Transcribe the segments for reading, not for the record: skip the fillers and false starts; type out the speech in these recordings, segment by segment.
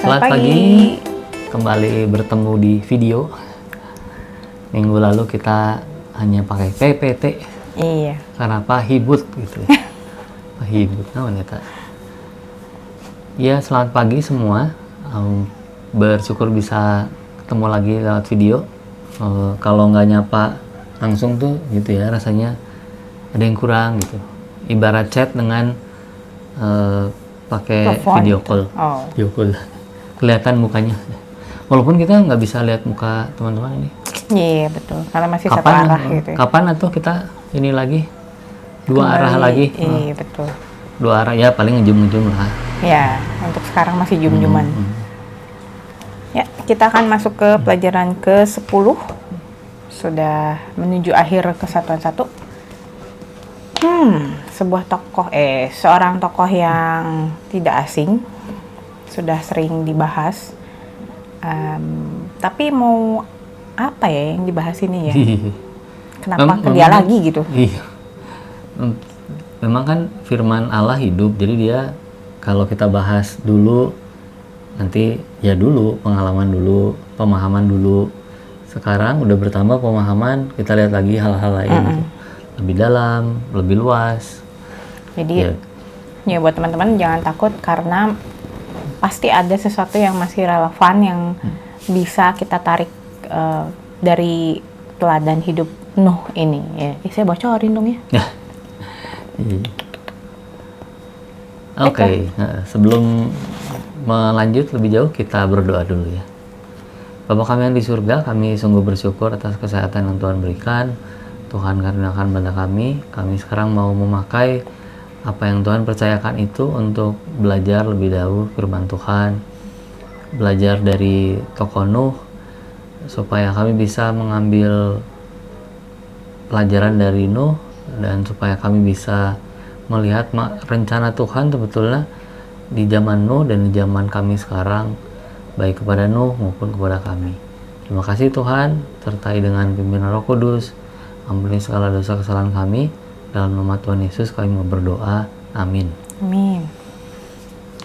Selamat pagi. Kembali bertemu di video. Minggu lalu kita hanya pakai PPT. Iya. Karena pahibut gitu ya. Pahibut, namanya tak. Ya, selamat pagi semua. Bersyukur bisa ketemu lagi lewat video. Kalau nggak nyapa langsung tuh gitu ya, rasanya ada yang kurang gitu. Ibarat chat dengan pakai video call. Oh. Video call. Kelihatan mukanya. Walaupun kita nggak bisa lihat muka teman-teman ini. Iya betul, karena masih satu arah gitu ya. Kapan atau kita ini lagi dua arah lagi? Iya betul. Dua arah ya, paling ngejum-ngejum lah. Ya, untuk sekarang masih jum-juman. Ya, kita akan masuk ke pelajaran ke-10. Sudah menuju akhir kesatuan 1. Seorang tokoh yang tidak asing, sudah sering dibahas. Tapi mau apa ya yang dibahas ini ya? Kenapa ke dia lagi gitu? Iya. Memang kan firman Allah hidup, jadi dia kalau kita bahas dulu, nanti ya dulu, pengalaman dulu, pemahaman dulu. Sekarang udah bertambah pemahaman, kita lihat lagi hal-hal lain gitu. Lebih dalam, lebih luas. Jadi ya buat teman-teman jangan takut, karena pasti ada sesuatu yang masih relevan yang bisa kita tarik dari teladan hidup Nuh ini ya. Saya bocorin dong ya. Oke. Nah, sebelum melanjut lebih jauh, kita berdoa dulu ya. Bapa kami yang di surga, kami sungguh bersyukur atas kesehatan yang Tuhan berikan. Tuhan karuniakan pada kami sekarang mau memakai apa yang Tuhan percayakan itu untuk belajar lebih dahulu firman Tuhan, belajar dari tokoh Nuh, supaya kami bisa mengambil pelajaran dari Nuh, dan supaya kami bisa melihat rencana Tuhan sebetulnya di zaman Nuh dan di zaman kami sekarang, baik kepada Nuh maupun kepada kami. Terima kasih Tuhan, sertai dengan pimpinan Roh Kudus, ampuni segala dosa kesalahan kami. Dalam nama Tuhan Yesus kami mau berdoa, amin. Amin.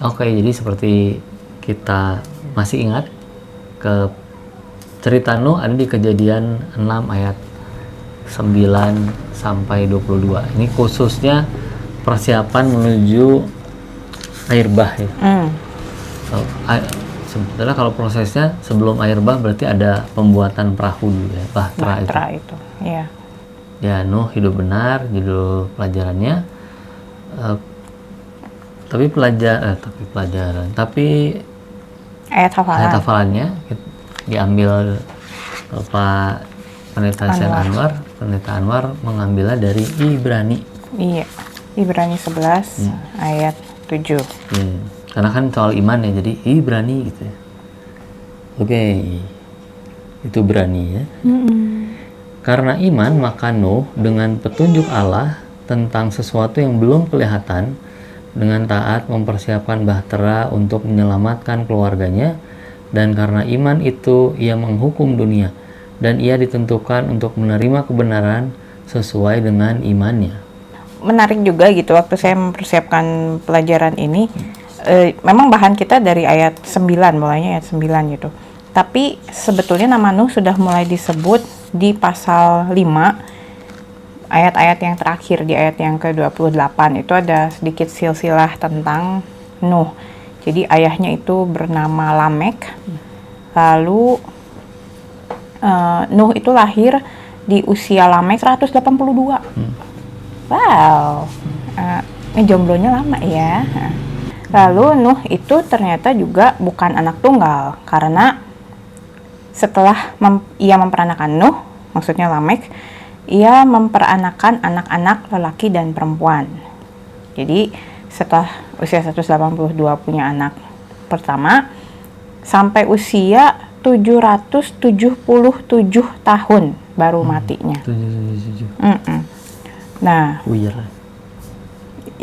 Oke, jadi seperti kita masih ingat ke cerita Nuh ada di Kejadian 6 ayat 9 sampai 22. Ini khususnya persiapan menuju air bah ya. Sebetulnya kalau prosesnya sebelum air bah berarti ada pembuatan perahu dulu ya, bahtera itu. Iya. Ya, Nuh hidup benar, judul pelajarannya. Tapi Ayat hafalannya diambil Pak Pendeta Anwar. Pendeta Anwar mengambilnya dari Ibrani. Iya, Ibrani 11 ayat 7. Karena kan soal iman ya, jadi Ibrani gitu ya. Oke, itu berani ya. Karena iman, maka Nuh dengan petunjuk Allah tentang sesuatu yang belum kelihatan, dengan taat mempersiapkan bahtera untuk menyelamatkan keluarganya, dan karena iman itu ia menghukum dunia, dan ia ditentukan untuk menerima kebenaran sesuai dengan imannya. Menarik juga gitu, waktu saya mempersiapkan pelajaran ini, memang bahan kita dari ayat 9, mulainya ayat 9 gitu. Tapi sebetulnya nama Nuh sudah mulai disebut di pasal 5, ayat-ayat yang terakhir, di ayat yang ke-28 itu ada sedikit silsilah tentang Nuh. Jadi ayahnya itu bernama Lamek. Lalu Nuh itu lahir di usia Lamek 182. Wow, ngejomblonya lama ya. Lalu Nuh itu ternyata juga bukan anak tunggal, karena setelah ia memperanakan Nuh, maksudnya Lamek, ia memperanakan anak-anak lelaki dan perempuan. Jadi setelah usia 182 punya anak pertama, sampai usia 777 tahun baru matinya. 777. Nah, ya,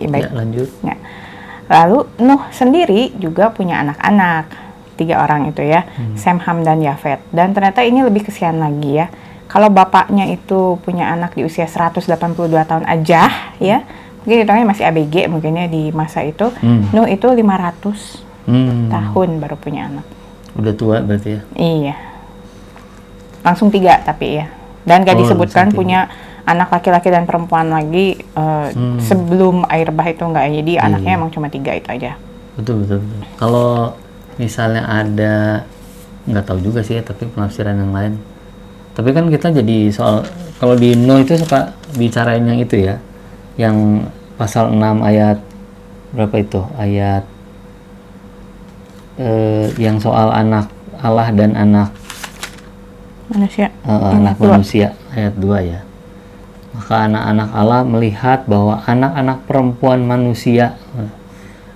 baik. Ya, lanjut. Ya. Lalu Nuh sendiri juga punya anak-anak, 3 orang itu ya, Sem, Ham, dan Yafet. Dan ternyata ini lebih kesian lagi ya. Kalau bapaknya itu punya anak di usia 182 tahun aja ya, mungkin hitungnya masih ABG mungkin ya di masa itu. Nuh itu 500 tahun baru punya anak. Udah tua berarti ya? Iya. Langsung 3 tapi ya. Dan gak disebutkan langsung 3. punya anak laki-laki dan perempuan lagi sebelum air bah itu enggak. Jadi anaknya emang cuma 3 itu aja. Betul. Kalau misalnya ada, nggak tahu juga sih ya, tapi penafsiran yang lain. Tapi kan kita jadi soal, kalau di Nuh itu suka bicarain yang itu ya, yang pasal 6 ayat berapa itu? Ayat yang soal anak Allah dan anak Manusia. anak manusia, ayat 2 ya. Maka anak-anak Allah melihat bahwa anak-anak perempuan manusia,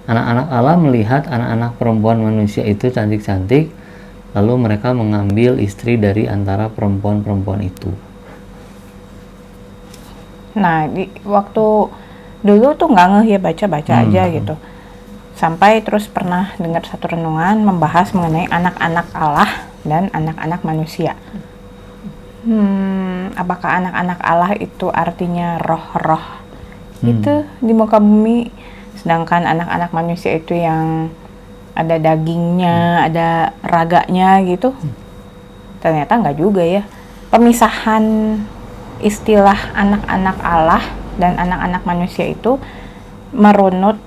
anak-anak Allah melihat anak-anak perempuan manusia itu cantik-cantik, lalu mereka mengambil istri dari antara perempuan-perempuan itu. Nah, waktu dulu tuh nggak ngeh ya, baca-baca aja gitu. Sampai terus pernah dengar satu renungan membahas mengenai anak-anak Allah dan anak-anak manusia. Apakah anak-anak Allah itu artinya roh-roh itu di muka bumi, sedangkan anak-anak manusia itu yang ada dagingnya, ada raganya gitu? Ternyata nggak juga ya. Pemisahan istilah anak-anak Allah dan anak-anak manusia itu merunut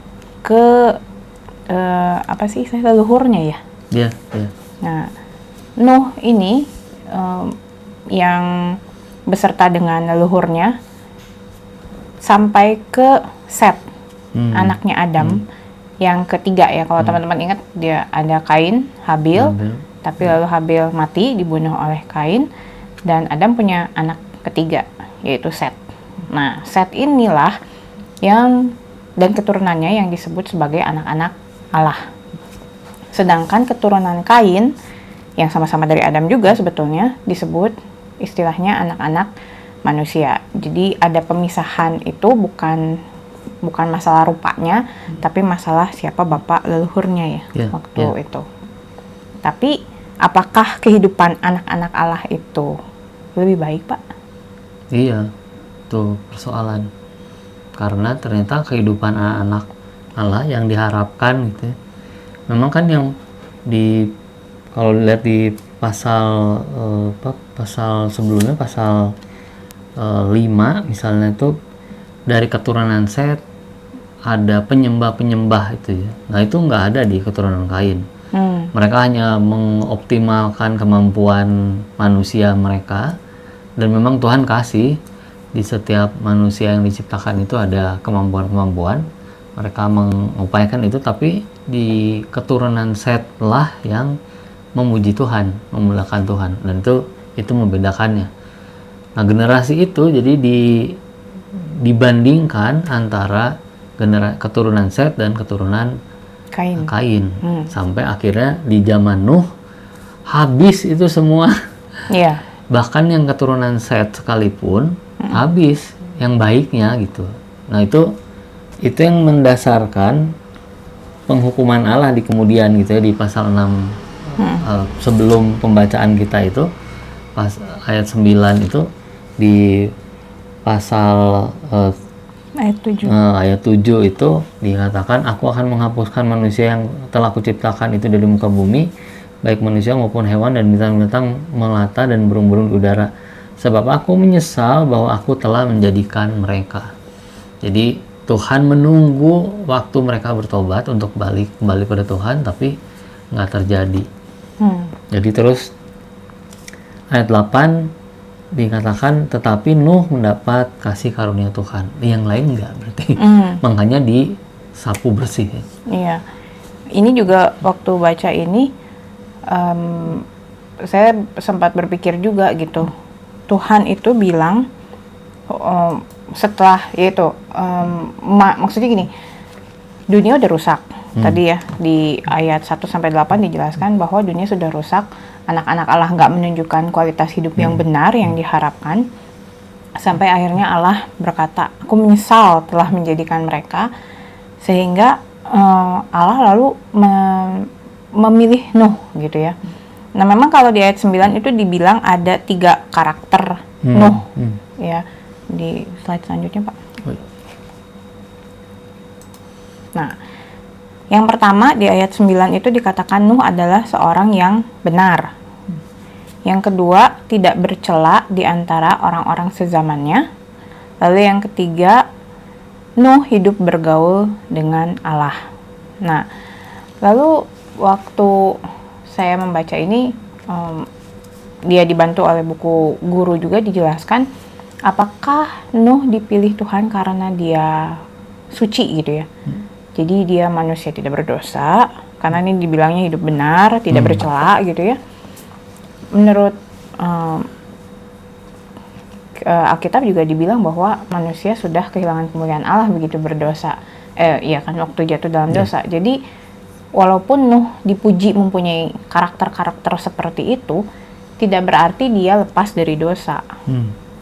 ke leluhurnya ya. Iya. Nah, Nuh ini yang beserta dengan leluhurnya sampai ke Set, anaknya Adam, yang ketiga ya. Kalau teman-teman ingat, dia ada Kain, Habil, tapi lalu Habil mati dibunuh oleh Kain, dan Adam punya anak ketiga yaitu Set. Nah, Set inilah yang dan keturunannya yang disebut sebagai anak-anak Allah. Sedangkan keturunan Kain yang sama-sama dari Adam juga sebetulnya disebut istilahnya anak-anak manusia. Jadi ada pemisahan itu bukan masalah rupanya, tapi masalah siapa bapak leluhurnya ya waktu itu. Tapi apakah kehidupan anak-anak Allah itu lebih baik, Pak? Iya, itu persoalan. Karena ternyata kehidupan anak-anak Allah yang diharapkan gitu, memang kan yang kalau lihat di pasal pasal sebelumnya, pasal 5 misalnya, itu dari keturunan Set ada penyembah itu ya. Nah, itu nggak ada di keturunan Kain. Mereka hanya mengoptimalkan kemampuan manusia mereka, dan memang Tuhan kasih di setiap manusia yang diciptakan itu ada kemampuan-kemampuan, mereka mengupayakan itu, tapi di keturunan Set lah yang memuji Tuhan, memuliakan Tuhan, dan itu membedakannya. Nah, generasi itu jadi dibandingkan antara keturunan Set dan keturunan Kain. Sampai akhirnya di zaman Nuh habis itu semua. Iya. Bahkan yang keturunan Set sekalipun habis yang baiknya gitu. Nah, itu yang mendasarkan penghukuman Allah di kemudian gitu ya, di pasal 6 sebelum pembacaan kita itu, pas ayat 9 itu, di pasal ayat 7 itu dikatakan, aku akan menghapuskan manusia yang telah kuciptakan itu dari muka bumi, baik manusia maupun hewan dan bintang-bintang melata dan burung-burung di udara, sebab aku menyesal bahwa aku telah menjadikan mereka. Jadi Tuhan menunggu waktu mereka bertobat untuk kembali pada Tuhan, tapi nggak terjadi. Jadi terus ayat 8 dikatakan, tetapi Nuh mendapat kasih karunia Tuhan. Yang lain enggak berarti. Makanya disapu bersih. Iya. Ini juga waktu baca ini saya sempat berpikir juga gitu. Tuhan itu bilang setelah yaitu maksudnya gini, dunia udah rusak. Tadi ya di ayat 1-8 dijelaskan bahwa dunia sudah rusak, anak-anak Allah nggak menunjukkan kualitas hidup yang benar yang diharapkan, sampai akhirnya Allah berkata, aku menyesal telah menjadikan mereka, sehingga Allah lalu memilih Nuh gitu ya. Nah, memang kalau di ayat 9 itu dibilang ada 3 karakter Nuh ya. Di slide selanjutnya, Pak. Nah, Yang pertama di ayat 9 itu dikatakan Nuh adalah seorang yang benar. Yang kedua, tidak bercela di antara orang-orang sezamannya. Lalu yang ketiga, Nuh hidup bergaul dengan Allah. Nah, lalu waktu saya membaca ini, dia dibantu oleh buku guru juga dijelaskan, apakah Nuh dipilih Tuhan karena dia suci gitu ya. Jadi dia manusia tidak berdosa, karena ini dibilangnya hidup benar, tidak bercela gitu ya. Menurut Alkitab juga dibilang bahwa manusia sudah kehilangan kemuliaan Allah begitu berdosa. Iya kan, waktu jatuh dalam dosa. Jadi walaupun Nuh dipuji mempunyai karakter-karakter seperti itu, tidak berarti dia lepas dari dosa.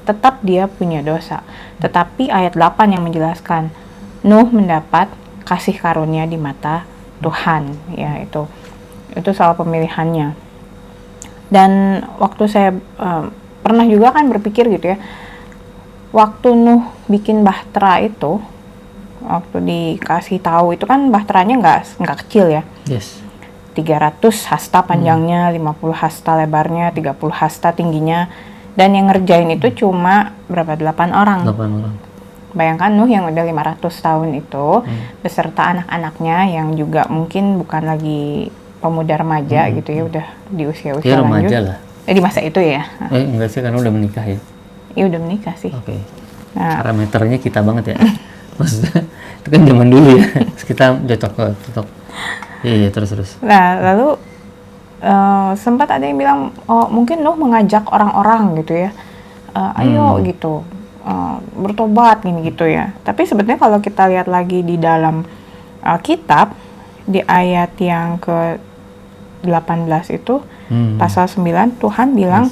Tetap dia punya dosa. Tetapi ayat 8 yang menjelaskan Nuh mendapat kasih karunia di mata Tuhan, ya itu soal pemilihannya. Dan waktu saya pernah juga kan berpikir gitu ya, waktu Nuh bikin bahtera itu, waktu dikasih tahu itu kan bahteranya nggak kecil ya. Yes. 300 hasta panjangnya, 50 hasta lebarnya, 30 hasta tingginya, dan yang ngerjain itu cuma berapa? 8 orang. 8 orang. Bayangkan Nuh yang udah 500 tahun itu beserta anak-anaknya yang juga mungkin bukan lagi pemuda remaja gitu ya, udah di usia-usia lanjut. Remaja lah. Di masa itu ya. Enggak sih, karena udah menikah ya. Iya udah menikah sih. Oke. Nah, Parameternya kita banget ya. Maksudnya itu kan zaman dulu ya. Kita cocok. Iya, terus. Nah, lalu sempat ada yang bilang, oh mungkin Nuh mengajak orang-orang gitu ya, ayo gitu, bertobat gini gitu ya. Tapi sebetulnya kalau kita lihat lagi di dalam kitab, di ayat yang ke-18 itu, pasal 9, Tuhan bilang,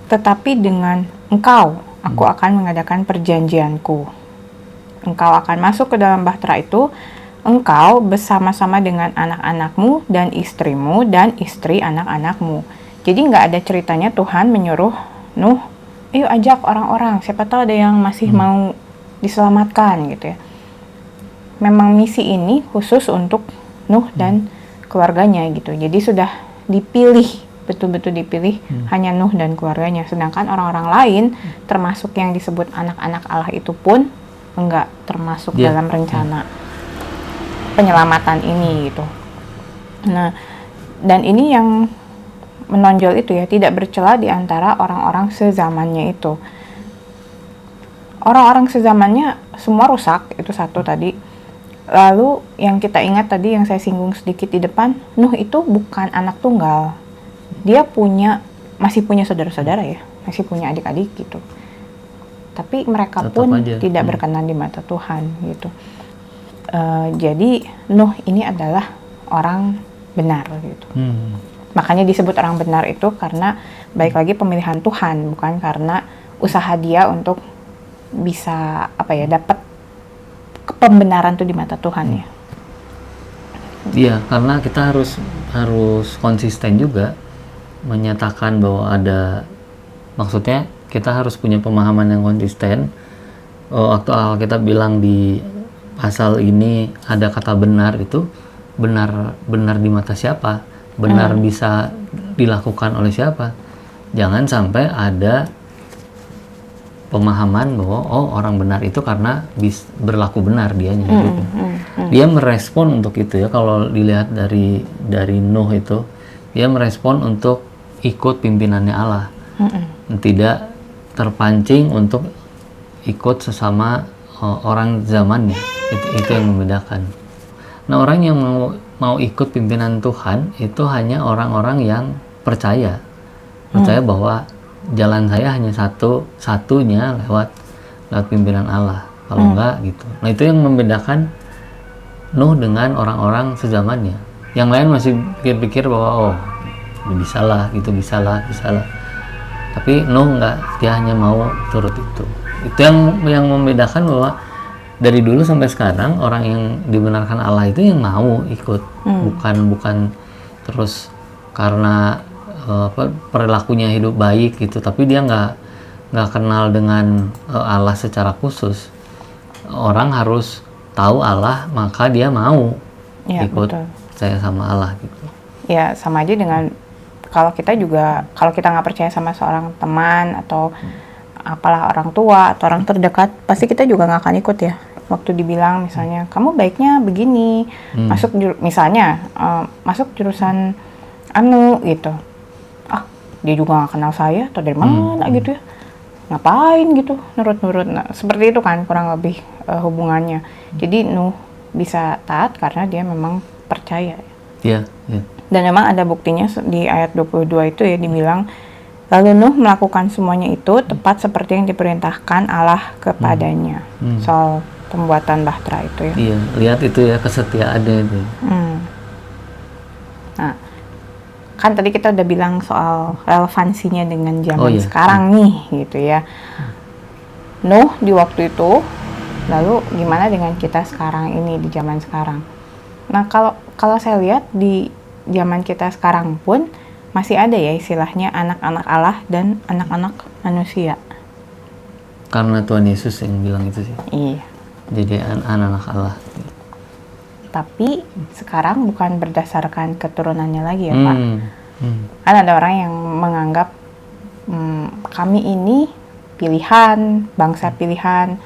tetapi dengan engkau, aku akan mengadakan perjanjianku. Engkau akan masuk ke dalam bahtera itu, engkau bersama-sama dengan anak-anakmu dan istrimu dan istri anak-anakmu. Jadi nggak ada ceritanya Tuhan menyuruh Nuh, ayo ajak orang-orang, siapa tahu ada yang masih mau diselamatkan gitu ya. Memang misi ini khusus untuk Nuh dan keluarganya gitu. Jadi sudah dipilih, betul-betul dipilih hanya Nuh dan keluarganya. Sedangkan orang-orang lain, termasuk yang disebut anak-anak Allah itu pun enggak termasuk dalam rencana penyelamatan ini gitu. Nah, dan ini yang menonjol itu ya, tidak bercela di antara orang-orang sezamannya itu. Orang-orang sezamannya semua rusak, itu satu tadi. Lalu yang kita ingat tadi yang saya singgung sedikit di depan, Nuh itu bukan anak tunggal. Dia masih punya saudara-saudara ya, masih punya adik-adik gitu. Tapi mereka Tetap pun aja tidak berkenan di mata Tuhan gitu. Jadi Nuh ini adalah orang benar gitu. Makanya disebut orang benar itu karena baik lagi pemilihan Tuhan, bukan karena usaha dia untuk bisa dapat pembenaran tuh di mata Tuhan ya. Iya, karena kita harus konsisten juga menyatakan bahwa maksudnya kita harus punya pemahaman yang konsisten. Waktu Alkitab bilang di pasal ini ada kata benar, itu benar di mata siapa? Benar bisa dilakukan oleh siapa? Jangan sampai ada pemahaman bahwa orang benar itu karena berlaku benar dianya gitu. Dia merespon untuk itu ya. Kalau dilihat dari Nuh itu, dia merespon untuk ikut pimpinannya Allah. Tidak terpancing untuk ikut sesama orang zamannya. Itu yang membedakan. Nah, orang yang mau ikut pimpinan Tuhan itu hanya orang-orang yang percaya bahwa jalan saya hanya satunya lewat pimpinan Allah. Kalau enggak gitu. Nah, itu yang membedakan Nuh dengan orang-orang sezamannya. Yang lain masih pikir-pikir bahwa bisalah. Tapi Nuh enggak, dia hanya mau turut itu. Itu yang membedakan bahwa dari dulu sampai sekarang orang yang dibenarkan Allah itu yang mau ikut, bukan terus karena perilakunya hidup baik gitu, tapi dia nggak kenal dengan Allah secara khusus. Orang harus tahu Allah, maka dia mau Ya, ikut betul. percaya sama Allah gitu. Ya sama aja dengan kalau kita nggak percaya sama seorang teman atau apalah orang tua atau orang terdekat, pasti kita juga nggak akan ikut ya. Waktu dibilang misalnya kamu baiknya begini, misalnya masuk jurusan anu gitu, dia juga nggak kenal saya atau dari mana gitu ya, ngapain gitu nurut-nurut. Nah, seperti itu kan kurang lebih hubungannya. Jadi Nuh bisa taat karena dia memang percaya. Iya. Dan memang ada buktinya di ayat 22 itu ya, dibilang lalu Nuh melakukan semuanya itu tepat seperti yang diperintahkan Allah kepadanya. Soal pembuatan bahtera itu ya. Iya, lihat itu ya kesetiaannya itu. Nah, kan tadi kita udah bilang soal relevansinya dengan zaman Oh, iya. sekarang nih gitu ya. Nuh di waktu itu, lalu gimana dengan kita sekarang ini di zaman sekarang? Nah, kalau saya lihat di zaman kita sekarang pun masih ada ya istilahnya anak-anak Allah dan anak-anak manusia. Karena Tuhan Yesus yang bilang itu sih. Iya. Jadi anak-anak Allah. Tapi sekarang bukan berdasarkan keturunannya lagi ya Pak. Kan ada orang yang menganggap kami ini pilihan, bangsa pilihan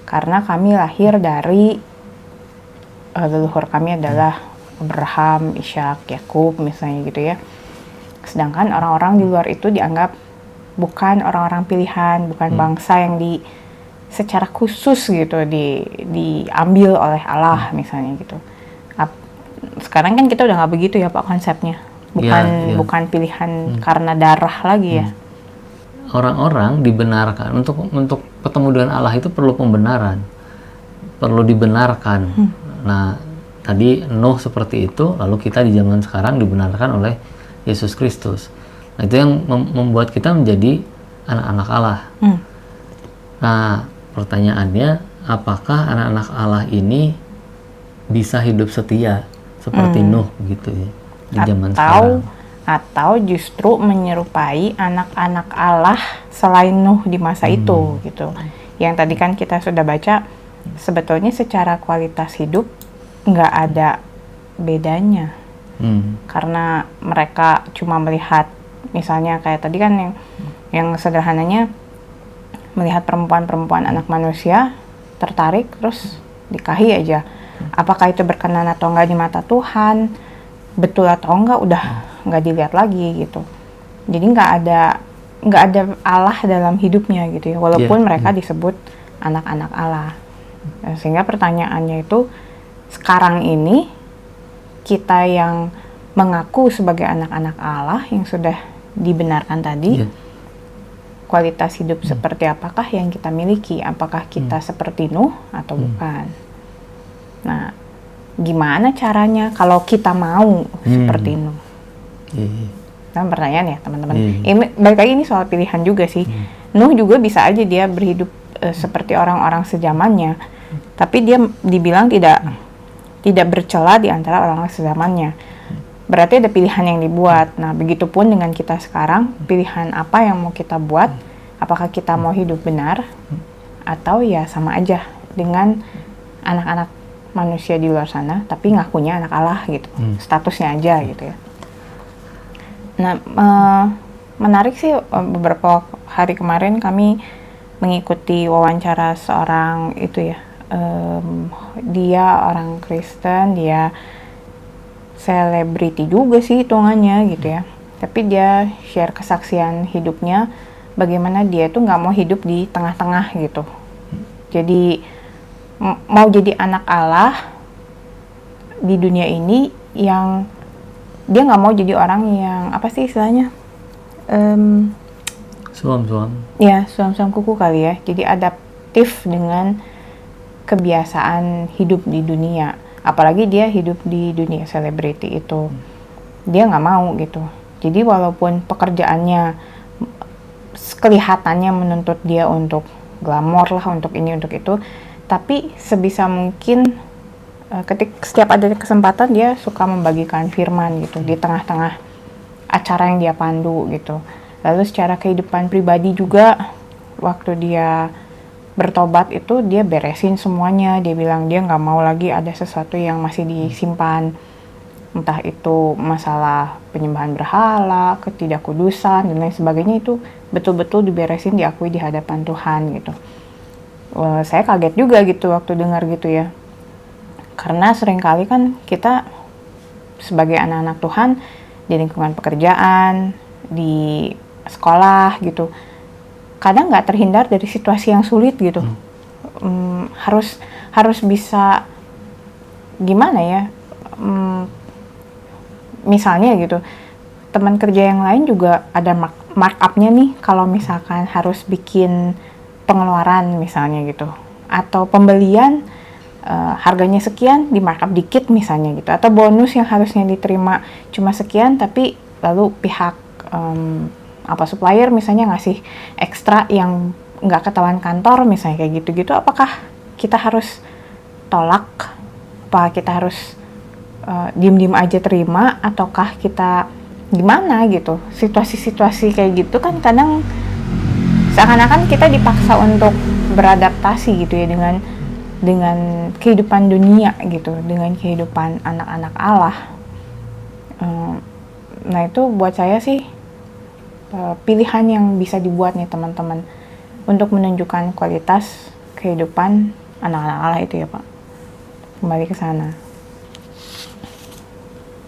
karena kami lahir dari leluhur kami adalah Abraham, Ishak, Yakub misalnya gitu ya. Sedangkan orang-orang di luar itu dianggap bukan orang-orang pilihan, bukan bangsa yang secara khusus gitu diambil oleh Allah misalnya gitu. Sekarang kan kita udah nggak begitu ya Pak konsepnya, bukan pilihan karena darah lagi ya. Orang-orang dibenarkan untuk ketemu dengan Allah itu perlu pembenaran, perlu dibenarkan. Nah, tadi Nuh seperti itu, lalu kita di zaman sekarang dibenarkan oleh Yesus Kristus. Nah, itu yang membuat kita menjadi anak-anak Allah. Nah, pertanyaannya, apakah anak-anak Allah ini bisa hidup setia seperti Nuh gitu ya di zaman sekarang? Atau justru menyerupai anak-anak Allah selain Nuh di masa itu gitu. Yang tadi kan kita sudah baca, sebetulnya secara kualitas hidup nggak ada bedanya. Karena mereka cuma melihat, misalnya kayak tadi kan yang sederhananya melihat perempuan-perempuan anak manusia tertarik terus nikahi aja. Apakah itu berkenan atau enggak di mata Tuhan, betul atau enggak udah nggak dilihat lagi gitu. Jadi nggak ada Allah dalam hidupnya gitu ya, walaupun mereka disebut anak-anak Allah. Sehingga pertanyaannya itu, sekarang ini kita yang mengaku sebagai anak-anak Allah yang sudah dibenarkan tadi, kualitas hidup seperti apakah yang kita miliki? Apakah kita seperti Nuh atau bukan? Nah, gimana caranya kalau kita mau seperti Nuh? Nah, pertanyaan ya teman-teman. Ini balik lagi, ini soal pilihan juga sih. Nuh juga bisa aja dia berhidup seperti orang-orang sezamannya, tapi dia dibilang tidak bercela di antara orang-orang sezamannya. Berarti ada pilihan yang dibuat. Nah, begitupun dengan kita sekarang, pilihan apa yang mau kita buat? Apakah kita mau hidup benar atau ya sama aja dengan anak-anak manusia di luar sana, tapi ngakunya anak Allah gitu, statusnya aja gitu ya. Nah, menarik sih, beberapa hari kemarin kami mengikuti wawancara seorang itu ya, dia orang Kristen, dia selebriti juga sih hitungannya gitu ya, tapi dia share kesaksian hidupnya, bagaimana dia tuh nggak mau hidup di tengah-tengah gitu. Jadi mau jadi anak Allah di dunia ini, yang dia nggak mau jadi orang yang apa sih istilahnya, suam kuku kali ya. Jadi adaptif dengan kebiasaan hidup di dunia, apalagi dia hidup di dunia selebriti itu, dia nggak mau gitu. Jadi walaupun pekerjaannya kelihatannya menuntut dia untuk glamor lah, untuk ini untuk itu, tapi sebisa mungkin setiap ada kesempatan dia suka membagikan firman gitu di tengah-tengah acara yang dia pandu gitu. Lalu secara kehidupan pribadi juga, waktu dia bertobat itu dia beresin semuanya. Dia bilang dia nggak mau lagi ada sesuatu yang masih disimpan, entah itu masalah penyembahan berhala, ketidakkudusan dan lain sebagainya, itu betul-betul diberesin, diakui di hadapan Tuhan gitu. Saya kaget juga gitu waktu dengar gitu ya, karena seringkali kan kita sebagai anak-anak Tuhan di lingkungan pekerjaan, di sekolah gitu, kadang nggak terhindar dari situasi yang sulit gitu. Harus bisa gimana ya, misalnya gitu, teman kerja yang lain juga ada markup-nya nih, kalau misalkan harus bikin pengeluaran misalnya gitu, atau pembelian harganya sekian di markup dikit misalnya gitu, atau bonus yang harusnya diterima cuma sekian tapi lalu pihak supplier misalnya ngasih ekstra yang nggak ketahuan kantor misalnya, kayak gitu-gitu. Apakah kita harus tolak? Apa kita harus diem-diem aja terima, ataukah kita gimana gitu? Situasi-situasi kayak gitu kan kadang seakan-akan kita dipaksa untuk beradaptasi gitu ya dengan kehidupan dunia gitu, dengan kehidupan anak-anak Allah. Nah itu buat saya sih pilihan yang bisa dibuat nih teman-teman untuk menunjukkan kualitas kehidupan anak-anak Allah itu ya Pak. Kembali ke sana.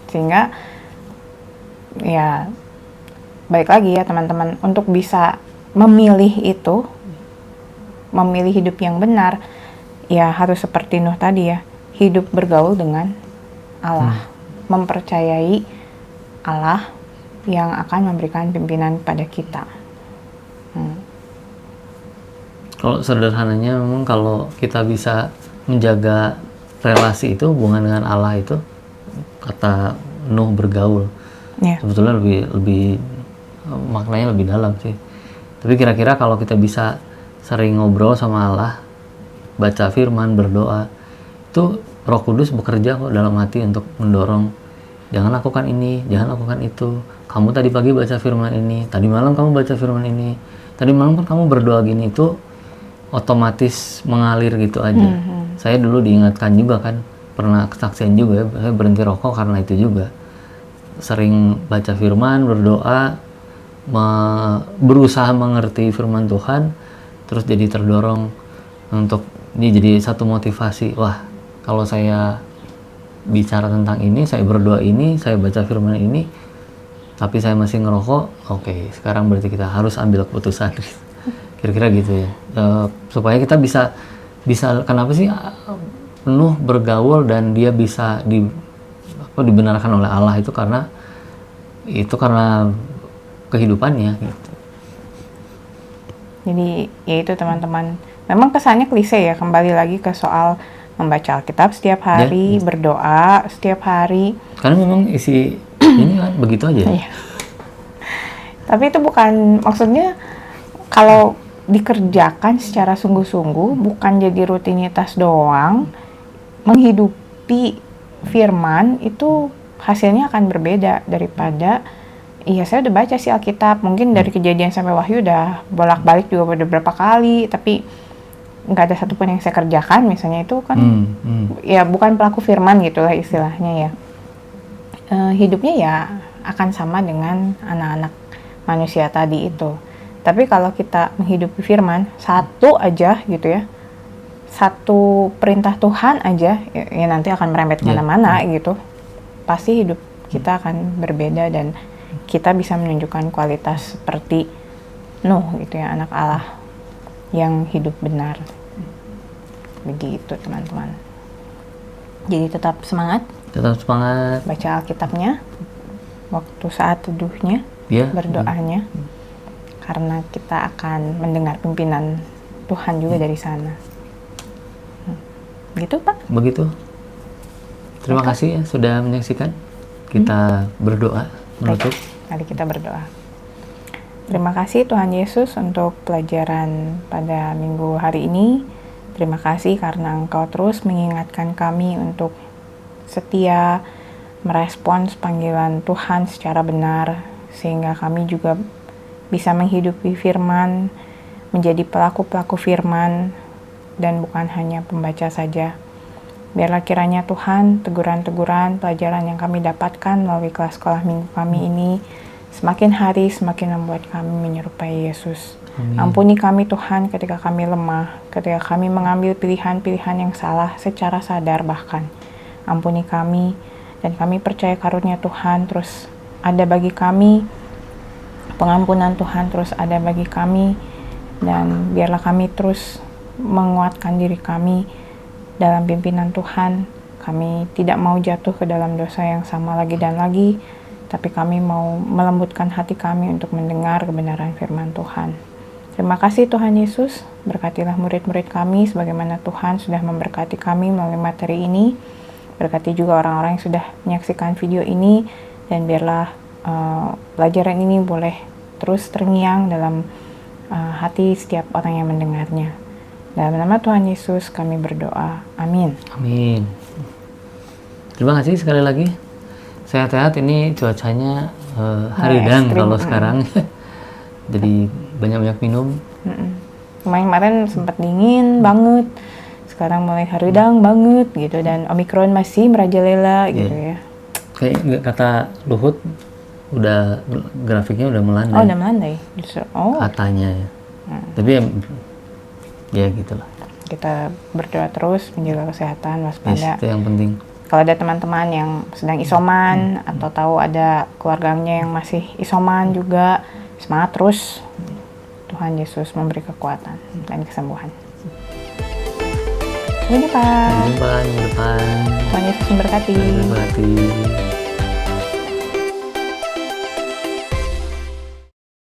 Sehingga ya balik lagi ya teman-teman, untuk bisa memilih itu, memilih hidup yang benar, ya harus seperti Nuh tadi ya, hidup bergaul dengan Allah, mempercayai Allah yang akan memberikan pimpinan pada kita. Kalau sederhananya memang kalau kita bisa menjaga relasi itu, hubungan dengan Allah itu, kata Nuh bergaul, sebetulnya lebih maknanya lebih dalam sih. Tapi kira-kira kalau kita bisa sering ngobrol sama Allah, baca firman, berdoa, itu Roh Kudus bekerja kok dalam hati untuk mendorong, jangan lakukan ini, jangan lakukan itu. Kamu tadi pagi baca firman ini, tadi malam kamu baca firman ini, tadi malam kan kamu berdoa gini, itu otomatis mengalir gitu aja. Saya dulu diingatkan juga kan, pernah kesaksian juga ya, saya berhenti rokok karena itu juga. Sering baca firman, berdoa, berusaha mengerti firman Tuhan, terus jadi terdorong untuk ini jadi satu motivasi. Wah, kalau saya bicara tentang ini, saya berdoa ini, saya baca firman ini, tapi saya masih ngerokok, oke, sekarang berarti kita harus ambil keputusan. Kira-kira gitu ya. Supaya kita bisa kenapa sih Nuh bergaul dan dia bisa dibenarkan oleh Allah itu karena kehidupannya gitu. Jadi ya itu teman-teman, memang kesannya klise ya, kembali lagi ke soal membaca Alkitab setiap hari, berdoa setiap hari. Karena memang isi ini kan begitu aja. Iya. Tapi itu bukan, maksudnya kalau dikerjakan secara sungguh-sungguh, bukan jadi rutinitas doang, menghidupi firman itu hasilnya akan berbeda daripada iya saya udah baca sih Alkitab, mungkin dari Kejadian sampai Wahyu udah bolak-balik juga udah beberapa kali, tapi nggak ada satupun yang saya kerjakan misalnya, itu kan ya bukan pelaku firman gitulah istilahnya ya. Hidupnya ya akan sama dengan anak-anak manusia tadi itu. Tapi kalau kita menghidupi firman, satu aja gitu ya, satu perintah Tuhan aja ya nanti akan merembet kemana-mana gitu, pasti hidup kita akan berbeda dan kita bisa menunjukkan kualitas seperti Nuh gitu ya, anak Allah yang hidup benar. Begitu teman-teman. Jadi tetap semangat baca Alkitabnya, waktu saat teduhnya, berdoanya, karena kita akan mendengar pimpinan Tuhan juga dari sana. Gitu Pak? Begitu. Terima kasih ya sudah menyaksikan. Kita berdoa menutup. Mari kita berdoa. Terima kasih Tuhan Yesus untuk pelajaran pada minggu hari ini. Terima kasih karena Engkau terus mengingatkan kami untuk setia merespons panggilan Tuhan secara benar, sehingga kami juga bisa menghidupi firman, menjadi pelaku-pelaku firman dan bukan hanya pembaca saja. Biarlah kiranya Tuhan, teguran-teguran, pelajaran yang kami dapatkan melalui kelas sekolah minggu kami ini semakin hari semakin membuat kami menyerupai Yesus. Amin. Ampuni kami Tuhan ketika kami lemah, ketika kami mengambil pilihan-pilihan yang salah secara sadar bahkan. Ampuni kami, dan kami percaya karunia Tuhan terus ada bagi kami, pengampunan Tuhan terus ada bagi kami, dan biarlah kami terus menguatkan diri kami dalam pimpinan Tuhan. Kami tidak mau jatuh ke dalam dosa yang sama lagi dan lagi, tapi kami mau melembutkan hati kami untuk mendengar kebenaran firman Tuhan. Terima kasih Tuhan Yesus, berkatilah murid-murid kami sebagaimana Tuhan sudah memberkati kami melalui materi ini. Berkati juga orang-orang yang sudah menyaksikan video ini, dan biarlah pelajaran ini boleh terus terngiang dalam hati setiap orang yang mendengarnya. Dalam nama Tuhan Yesus kami berdoa. Amin. Amin. Terima kasih sekali lagi. Sehat-sehat, ini cuacanya haridang ekstrim. kalau sekarang. Jadi banyak-banyak minum. Kemarin sempat dingin banget, sekarang mulai haridang banget gitu, dan Omikron masih merajalela gitu ya. Kayak kata Luhut, udah grafiknya udah melandai. Oh, udah melandai. Oh. Katanya ya. Tapi ya gitulah. Kita berdoa terus, menjaga kesehatan, waspada. Itu yang penting. Kalau ada teman-teman yang sedang isoman atau tahu ada keluarganya yang masih isoman juga, semangat terus. Tuhan Yesus memberi kekuatan dan kesembuhan. Sampai jumpa. Sampai jumpa minggu depan. Tuhan Yesus memberkati. Terima kasih.